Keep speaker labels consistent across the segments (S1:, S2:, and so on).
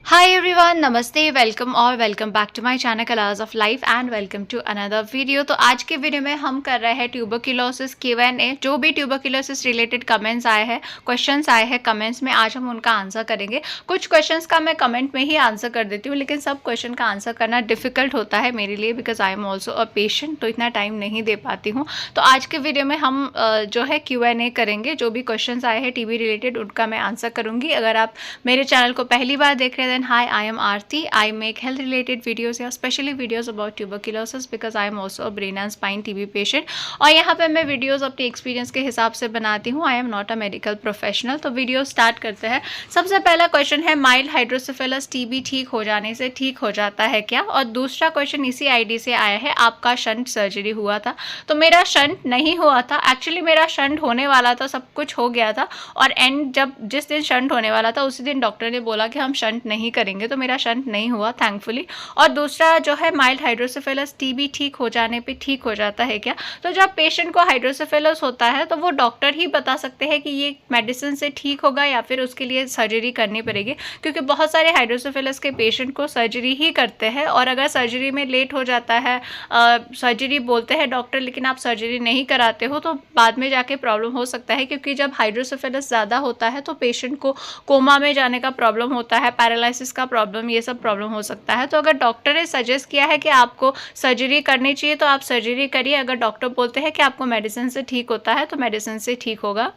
S1: हाय everyone, नमस्ते, welcome और welcome back to my channel colours of life and welcome to another video. तो आज के वीडियो में हम कर रहे हैं ट्यूबरक्यूलोसिस Q&A। जो भी ट्यूबरक्यूलोसिस रिलेटेड कमेंट्स आए हैं, क्वेश्चंस आए हैं कमेंट्स में, आज हम उनका आंसर करेंगे। कुछ क्वेश्चंस का मैं कमेंट में ही आंसर कर देती हूँ, लेकिन सब क्वेश्चन का आंसर करना डिफिकल्ट होता है मेरे लिए, because I am also a patient, तो इतना टाइम नहीं दे पाती हूँ। तो आज के वीडियो में हम जो है Q&A करेंगे। जो भी क्वेश्चन आए हैं टीबी रिलेटेड उनका मैं आंसर करूँगी। अगर आप मेरे चैनल को पहली बार देख रहे हैं, hi, I am Aarti. I make health related videos या specially videos about tuberculosis because I am also a brain and spine TB patient। और यहाँ पे मैं वीडियोस अपने एक्सपीरियंस के हिसाब से बनाती हूँ। I am not a medical professional। तो वीडियो स्टार्ट करते हैं। सबसे पहला क्वेश्चन है, माइल्ड हाइड्रोसेफेलस TB ठीक हो जाने से ठीक हो जाता है क्या? और दूसरा क्वेश्चन इसी आईडी से आया है, आपका शंट सर्जरी हुआ था? तो मेरा शंट नहीं हुआ था। एक्चुअली मेरा शंट होने वाला था, सब कुछ हो गया था, और जिस दिन शंट होने वाला था उसी दिन डॉक्टर ने बोला कि हम शंट नहीं करेंगे, तो मेरा शंट नहीं हुआ थैंकफुली। और दूसरा जो है, माइल्ड हाइड्रोसेफेलस TB ठीक हो जाने पे ठीक हो जाता है क्या? तो जब पेशेंट को हाइड्रोसेफेलस होता है तो वो डॉक्टर ही बता सकते हैं कि ये मेडिसिन से ठीक होगा या फिर उसके लिए सर्जरी करनी पड़ेगी, क्योंकि बहुत सारे हाइड्रोसेफेलस के पेशेंट को सर्जरी ही करते हैं। और अगर सर्जरी में लेट हो जाता है, सर्जरी बोलते हैं डॉक्टर, लेकिन आप सर्जरी नहीं कराते हो, तो बाद में जाके प्रॉब्लम हो सकता है, क्योंकि जब हाइड्रोसेफेलस ज़्यादा होता है तो पेशेंट को कोमा में जाने का प्रॉब्लम होता है, पैरालिसिस का प्रॉब्लम, ये सब प्रॉब्लम हो सकता है। तो अगर डॉक्टर ने सजेस्ट किया है कि आपको सर्जरी करनी चाहिए तो आप सर्जरी करिए। अगर डॉक्टर बोलते हैं कि आपको मेडिसिन से ठीक होता है तो मेडिसिन से ठीक होगा।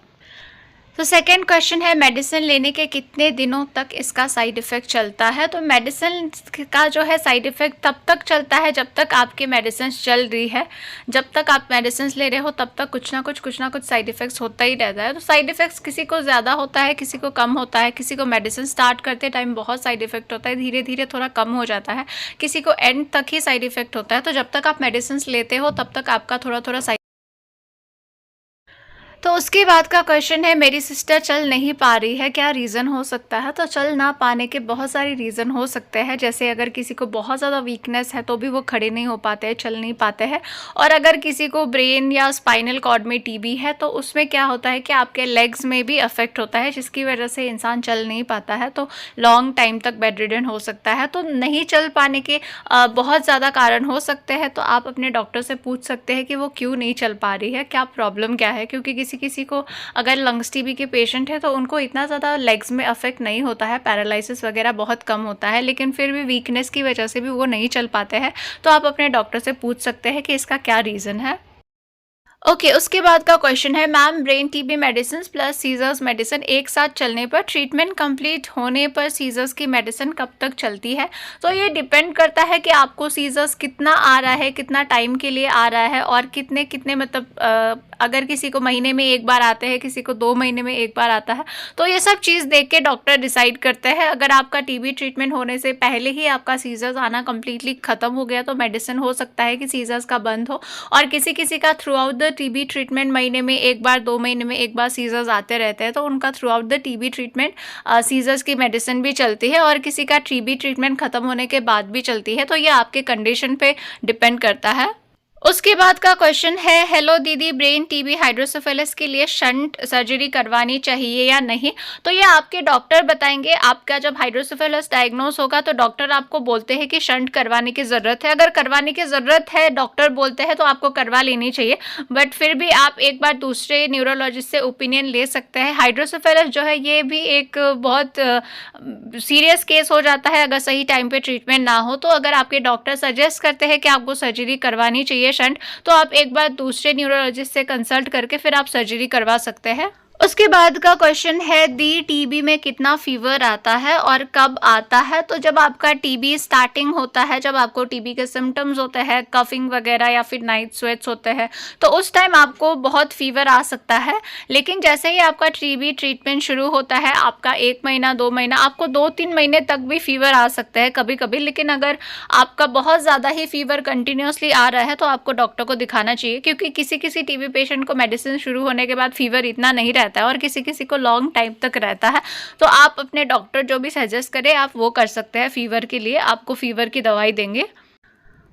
S1: तो सेकेंड क्वेश्चन है, मेडिसिन लेने के कितने दिनों तक इसका साइड इफ़ेक्ट चलता है? तो मेडिसिन का जो है साइड इफ़ेक्ट तब तक चलता है जब तक आपकी मेडिसिन चल रही है। जब तक आप मेडिसिन ले रहे हो तब तक कुछ ना कुछ साइड इफ़ेक्ट्स होता ही रहता है। तो साइड इफ़ेक्ट्स किसी को ज़्यादा होता है, किसी को कम होता है। किसी को मेडिसिन स्टार्ट करते टाइम बहुत साइड इफ़ेक्ट होता है, धीरे धीरे थोड़ा कम हो जाता है। किसी को एंड तक ही साइड इफ़ेक्ट होता है। तो जब तक आप मेडिसिन लेते हो तब तक आपका थोड़ा साइड। तो उसके बाद का क्वेश्चन है, मेरी सिस्टर चल नहीं पा रही है, क्या रीज़न हो सकता है? तो चल ना पाने के बहुत सारे रीज़न हो सकते हैं। जैसे अगर किसी को बहुत ज़्यादा वीकनेस है तो भी वो खड़े नहीं हो पाते हैं, चल नहीं पाते हैं। और अगर किसी को ब्रेन या स्पाइनल कॉर्ड में TB है तो उसमें क्या होता है कि आपके लेग्स में भी अफेक्ट होता है, जिसकी वजह से इंसान चल नहीं पाता है, तो लॉन्ग टाइम तक बेड रिडन हो सकता है। तो नहीं चल पाने के बहुत ज़्यादा कारण हो सकते हैं। तो आप अपने डॉक्टर से पूछ सकते हैं कि वो क्यों नहीं चल पा रही है, क्या प्रॉब्लम क्या है। क्योंकि किसी को अगर लंग्स TB के पेशेंट है तो उनको इतना ज़्यादा लेग्स में अफेक्ट नहीं होता है, पैरालिसिस वगैरह बहुत कम होता है, लेकिन फिर भी वीकनेस की वजह से भी वो नहीं चल पाते हैं। तो आप अपने डॉक्टर से पूछ सकते हैं कि इसका क्या रीज़न है। ओके, उसके बाद का क्वेश्चन है, ma'am brain TB medicine plus seizures medicine एक साथ चलने पर ट्रीटमेंट कंप्लीट होने पर सीजर्स की मेडिसिन कब तक चलती है? तो ये डिपेंड करता है कि आपको सीजर्स कितना आ रहा है, कितना टाइम के लिए आ रहा है, और कितने कितने मतलब अगर किसी को महीने में एक बार आते हैं, किसी को 2 महीने में एक बार आता है, तो ये सब चीज़ देख के डॉक्टर डिसाइड करते हैं। अगर आपका TB ट्रीटमेंट होने से पहले ही आपका सीजर्स आना कम्प्लीटली ख़त्म हो गया तो मेडिसिन हो सकता है कि सीजर्स का बंद हो। और किसी किसी का through out the TB treatment महीने में एक बार, 2 महीने में एक बार सीजर्स आते रहते हैं, तो उनका throughout the TB treatment seizures की मेडिसिन भी चलती है, और किसी का TB ट्रीटमेंट ख़त्म होने के बाद भी चलती है। तो ये आपके कंडीशन पे डिपेंड करता है। उसके बाद का क्वेश्चन है, हेलो दीदी, ब्रेन TB हाइड्रोसेफेलस के लिए शंट सर्जरी करवानी चाहिए या नहीं? तो ये आपके डॉक्टर बताएंगे। आपका जब हाइड्रोसेफेलस डायग्नोस होगा तो डॉक्टर आपको बोलते हैं कि शंट करवाने की ज़रूरत है। अगर करवाने की ज़रूरत है, डॉक्टर बोलते हैं, तो आपको करवा लेनी चाहिए। बट फिर भी आप एक बार दूसरे न्यूरोलॉजिस्ट से ओपिनियन ले सकते हैं। हाइड्रोसेफेलस जो है ये भी एक बहुत सीरियस केस हो जाता है अगर सही टाइम पे ट्रीटमेंट ना हो। तो अगर आपके डॉक्टर सजेस्ट करते हैं कि आपको सर्जरी करवानी चाहिए शंट, तो आप एक बार दूसरे न्यूरोलॉजिस्ट से कंसल्ट करके फिर आप सर्जरी करवा सकते हैं। उसके बाद का क्वेश्चन है, दी TB में कितना फीवर आता है और कब आता है? तो जब आपका TB स्टार्टिंग होता है, जब आपको TB के सिम्टम्स होते हैं, कफिंग वगैरह या फिर नाइट स्वेट्स होते हैं, तो उस टाइम आपको बहुत फीवर आ सकता है। लेकिन जैसे ही आपका TB ट्रीटमेंट शुरू होता है, आपका 1 महीना, 2 महीना, आपको 2-3 महीने तक भी फीवर आ सकता है कभी कभी। लेकिन अगर आपका बहुत ज़्यादा ही फीवर कंटिन्यूसली आ रहा है तो आपको डॉक्टर को दिखाना चाहिए, क्योंकि किसी किसी TB पेशेंट को मेडिसिन शुरू होने के बाद फीवर इतना नहीं रहता है और किसी किसी को लॉन्ग टाइम तक रहता है। तो आप अपने डॉक्टर जो भी सजेस्ट करें आप वो कर सकते हैं। फीवर के लिए आपको फीवर की दवाई देंगे।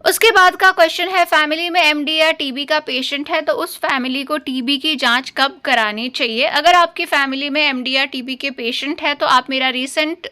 S1: उसके बाद का क्वेश्चन है, फैमिली में एमडी या टीबी का पेशेंट है तो उस फैमिली को टीबी की जांच कब करानी चाहिए? अगर आपकी फैमिली में एमडी या टीबी के पेशेंट है तो आप मेरा रीसेंट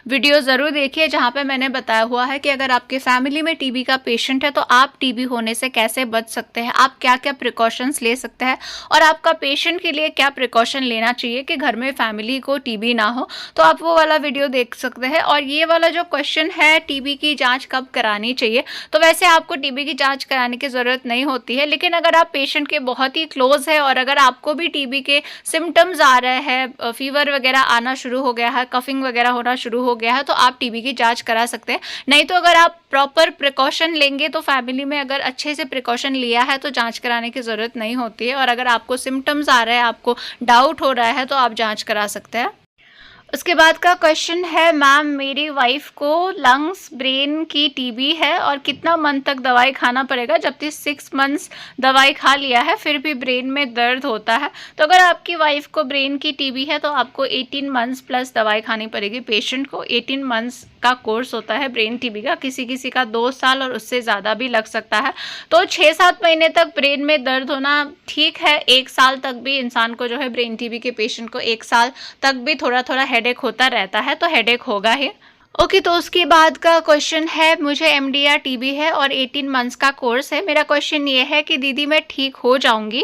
S1: वीडियो ज़रूर देखिए, जहां पे मैंने बताया हुआ है कि अगर आपके फैमिली में टीबी का पेशेंट है तो आप टीबी होने से कैसे बच सकते हैं, आप क्या क्या प्रिकॉशंस ले सकते हैं और आपका पेशेंट के लिए क्या प्रिकॉशन लेना चाहिए कि घर में फैमिली को टीबी ना हो। तो आप वो वाला वीडियो देख सकते हैं। और ये वाला जो क्वेश्चन है, टीबी की जाँच कब करानी चाहिए, तो वैसे आपको टीबी की जांच कराने की ज़रूरत नहीं होती है, लेकिन अगर आप पेशेंट के बहुत ही क्लोज है और अगर आपको भी टीबी के सिम्टम्स आ रहे हैं, फीवर वगैरह आना शुरू हो गया है, कफिंग वगैरह होना शुरू हो गया है, तो आप टीबी की जांच करा सकते हैं। नहीं तो अगर आप प्रॉपर प्रिकॉशन लेंगे तो फैमिली में अगर अच्छे से प्रिकॉशन लिया है तो जांच कराने की ज़रूरत नहीं होती है। और अगर आपको सिम्टम्स आ रहे हैं, आपको डाउट हो रहा है, तो आप जाँच करा सकते हैं। उसके बाद का क्वेश्चन है, मैम मेरी वाइफ को लंग्स ब्रेन की टीबी है और कितना मंथ तक दवाई खाना पड़ेगा, जबकि 6 मंथ्स दवाई खा लिया है फिर भी ब्रेन में दर्द होता है। तो अगर आपकी वाइफ को ब्रेन की टीबी है तो आपको 18 मंथ्स प्लस दवाई खानी पड़ेगी। पेशेंट को 18 मंथ्स का कोर्स होता है ब्रेन टीबी का, किसी किसी का 2 साल और उससे ज़्यादा भी लग सकता है। तो 6-7 महीने तक ब्रेन में दर्द होना ठीक है। 1 साल तक भी इंसान को जो है, ब्रेन टीबी के पेशेंट को 1 साल तक भी थोड़ा थोड़ा हेडेक होता रहता है, तो हेडेक होगा ही। ओके, तो उसके बाद का क्वेश्चन है, मुझे एमडी टीबी है और 18 मंथ्स का कोर्स है। मेरा क्वेश्चन ये है कि दीदी मैं ठीक हो जाऊंगी,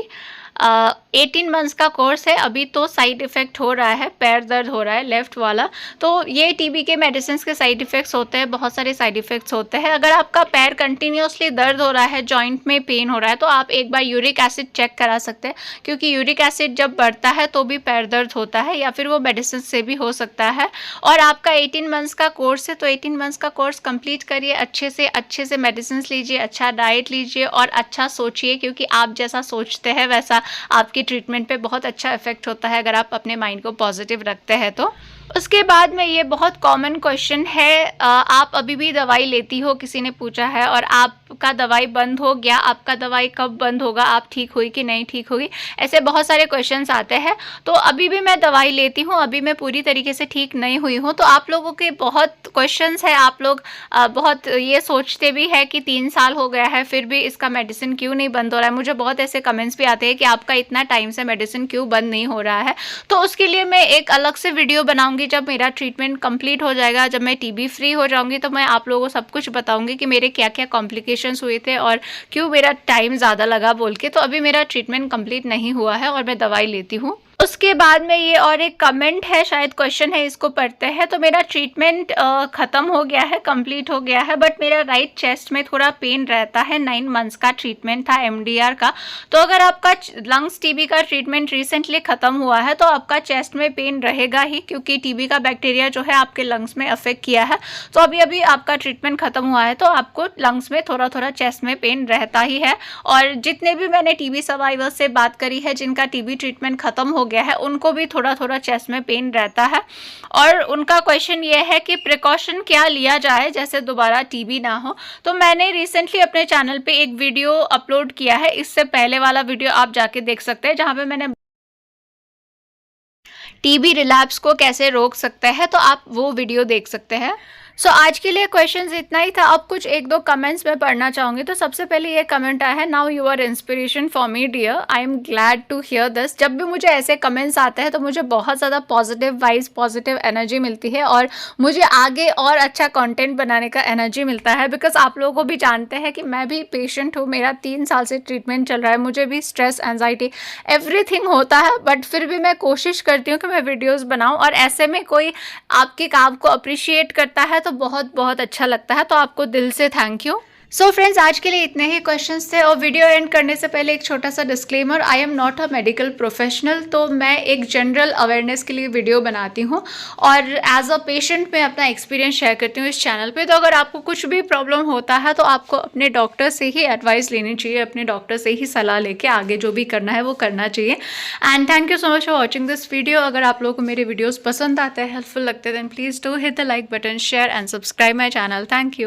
S1: 18 मंथ्स का कोर्स है, अभी तो साइड इफ़ेक्ट हो रहा है, पैर दर्द हो रहा है लेफ़्ट वाला। तो ये टीबी के मेडिसिन के साइड इफ़ेक्ट्स होते हैं, बहुत सारे साइड इफ़ेक्ट्स होते हैं। अगर आपका पैर कंटिन्यूसली दर्द हो रहा है, जॉइंट में पेन हो रहा है, तो आप एक बार यूरिक एसिड चेक करा सकते हैं, क्योंकि यूरिक एसिड जब बढ़ता है तो भी पैर दर्द होता है, या फिर वो मेडिसिन से भी हो सकता है। और आपका 18 मंथ्स का कोर्स है, तो 18 मंथ्स का कोर्स कंप्लीट करिए, अच्छे से मेडिसिन लीजिए, अच्छा डाइट लीजिए और अच्छा सोचिए, क्योंकि आप जैसा सोचते हैं वैसा आपकी ट्रीटमेंट पे बहुत अच्छा इफेक्ट होता है, अगर आप अपने माइंड को पॉजिटिव रखते हैं तो। उसके बाद में ये बहुत कॉमन क्वेश्चन है, आप अभी भी दवाई लेती हो, किसी ने पूछा है, और आपका दवाई बंद हो गया, आपका दवाई कब बंद होगा, आप ठीक हुई कि नहीं ठीक हुई, ऐसे बहुत सारे क्वेश्चंस आते हैं। तो अभी भी मैं दवाई लेती हूँ, अभी मैं पूरी तरीके से ठीक नहीं हुई हूँ। तो आप लोगों के बहुत क्वेश्चंस है, आप लोग बहुत ये सोचते भी है कि 3 साल हो गया है फिर भी इसका मेडिसिन क्यों नहीं बंद हो रहा है। मुझे बहुत ऐसे कमेंट्स भी आते हैं कि आपका इतना टाइम से मेडिसिन क्यों बंद नहीं हो रहा है। तो उसके लिए मैं एक अलग से वीडियो बनाऊंगी, जब मेरा ट्रीटमेंट कंप्लीट हो जाएगा, जब मैं टीबी फ्री हो जाऊंगी, तो मैं आप लोगों को सब कुछ बताऊंगी कि मेरे क्या क्या कॉम्प्लिकेशंस हुए थे और क्यों मेरा टाइम ज़्यादा लगा बोल के। तो अभी मेरा ट्रीटमेंट कंप्लीट नहीं हुआ है और मैं दवाई लेती हूँ। उसके बाद में ये और एक कमेंट है, शायद क्वेश्चन है, इसको पढ़ते हैं। तो मेरा ट्रीटमेंट ख़त्म हो गया है, कंप्लीट हो गया है, बट मेरा राइट चेस्ट में थोड़ा पेन रहता है। 9 मंथ्स का ट्रीटमेंट था एमडीआर का। तो अगर आपका लंग्स टीबी का ट्रीटमेंट रिसेंटली ख़त्म हुआ है तो आपका चेस्ट में पेन रहेगा ही, क्योंकि टीबी का बैक्टीरिया जो है आपके लंग्स में अफेक्ट किया है। तो अभी अभी आपका ट्रीटमेंट ख़त्म हुआ है तो आपको लंग्स में थोड़ा थोड़ा चेस्ट में पेन रहता ही है। और जितने भी मैंने टीबी सर्वाइवर्स से बात करी है जिनका टीबी ट्रीटमेंट ख़त्म हो गया है, उनको भी थोड़ा थोड़ा चेस्ट में पेन रहता है। और उनका क्वेश्चन ये है कि प्रिकॉशन क्या लिया जाए जैसे दोबारा टीबी ना हो। तो मैंने रिसेंटली अपने चैनल पे एक वीडियो अपलोड किया है, इससे पहले वाला वीडियो आप जाके देख सकते हैं, जहाँ पे मैंने टीबी रिलैप्स को कैसे रोक सकते हैं, तो आप वो वीडियो देख सकते हैं। सो आज के लिए क्वेश्चंस इतना ही था। अब कुछ 1-2 कमेंट्स मैं पढ़ना चाहूँगी। तो सबसे पहले ये कमेंट आया है, now you are inspiration for me dear, I am glad to hear this. जब भी मुझे ऐसे कमेंट्स आते हैं तो मुझे बहुत ज़्यादा पॉजिटिव वाइब्स, पॉजिटिव एनर्जी मिलती है और मुझे आगे और अच्छा कंटेंट बनाने का एनर्जी मिलता है। बिकॉज आप लोगों को भी जानते हैं कि मैं भी पेशेंट हूँ, मेरा 3 साल से ट्रीटमेंट चल रहा है, मुझे भी स्ट्रेस, एंजाइटी, एवरीथिंग होता है, बट फिर भी मैं कोशिश करती हूँ कि मैं वीडियोज़ बनाऊँ। और ऐसे में कोई आपके काम को अप्रिशिएट करता है तो बहुत बहुत अच्छा लगता है। तो आपको दिल से थैंक यू। सो फ्रेंड्स, आज के लिए इतने ही क्वेश्चंस थे। और वीडियो एंड करने से पहले एक छोटा सा disclaimer, I am not a medical professional. तो मैं एक जनरल अवेयरनेस के लिए वीडियो बनाती हूँ और एज अ पेशेंट मैं अपना एक्सपीरियंस शेयर करती हूँ इस चैनल पे। तो अगर आपको कुछ भी प्रॉब्लम होता है तो आपको अपने डॉक्टर से ही एडवाइस लेनी चाहिए, अपने डॉक्टर से ही सलाह लेके आगे जो भी करना है वो करना चाहिए। And thank you so much for watching this video. अगर आप लोगों को मेरे वीडियोज़ पसंद आते हैं, हेल्पफुल लगते हैं, then please do hit the like button, share and subscribe my channel. Thank you.